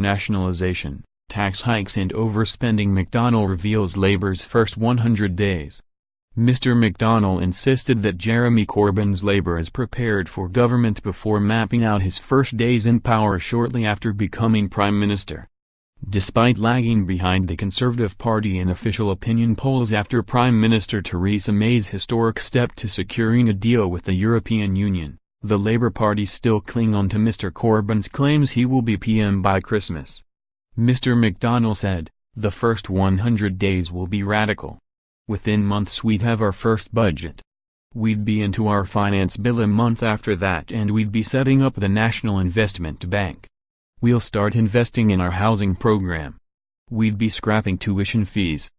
nationalisation, tax hikes and overspending. McDonnell reveals Labour's first 100 days. Mr McDonnell insisted that Jeremy Corbyn's Labour is prepared for government before mapping out his first days in power shortly after becoming Prime Minister. Despite lagging behind the Conservative Party in official opinion polls after Prime Minister Theresa May's historic step to securing a deal with the European Union, the Labour Party still cling on to Mr Corbyn's claims he will be PM by Christmas. Mr McDonnell said, "The first 100 days will be radical. Within months we'd have our first budget. We'd be into our finance bill a month after that and we'd be setting up the National Investment Bank. We'll start investing in our housing program. We'd be scrapping tuition fees."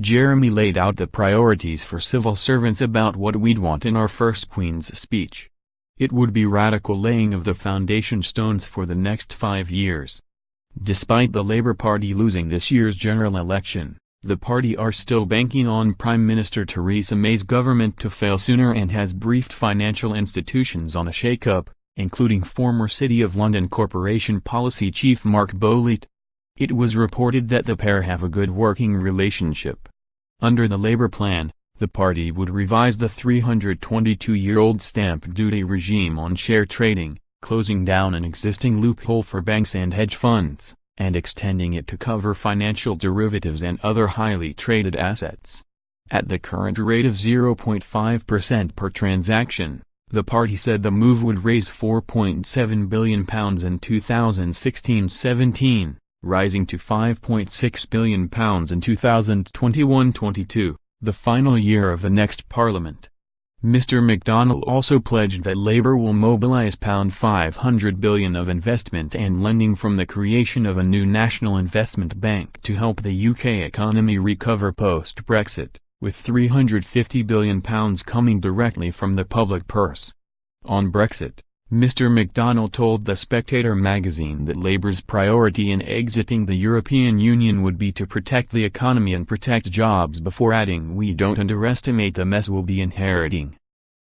Jeremy laid out the priorities for civil servants about what we'd want in our first Queen's speech. It would be radical laying of the foundation stones for the next 5 years. Despite the Labour Party losing this year's general election, the party are still banking on Prime Minister Theresa May's government to fail sooner and has briefed financial institutions on a shake-up, including former City of London Corporation Policy Chief Mark Bolite. It was reported that the pair have a good working relationship. Under the Labour plan, the party would revise the 322-year-old stamp duty regime on share trading, closing down an existing loophole for banks and hedge funds, and extending it to cover financial derivatives and other highly traded assets. At the current rate of 0.5% per transaction, the party said the move would raise £4.7 billion in 2016-17, rising to £5.6 billion in 2021-22, the final year of the next parliament. Mr McDonnell also pledged that Labour will mobilise £500 billion of investment and lending from the creation of a new National Investment Bank to help the UK economy recover post-Brexit, with £350 billion coming directly from the public purse. On Brexit, Mr McDonnell told The Spectator magazine that Labour's priority in exiting the European Union would be to protect the economy and protect jobs, before adding, "We don't underestimate the mess we'll be inheriting."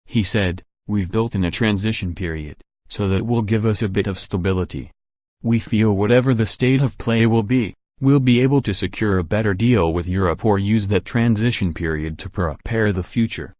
He said, "We've built in a transition period, so that it will give us a bit of stability. We feel whatever the state of play will be, we'll be able to secure a better deal with Europe or use that transition period to prepare the future."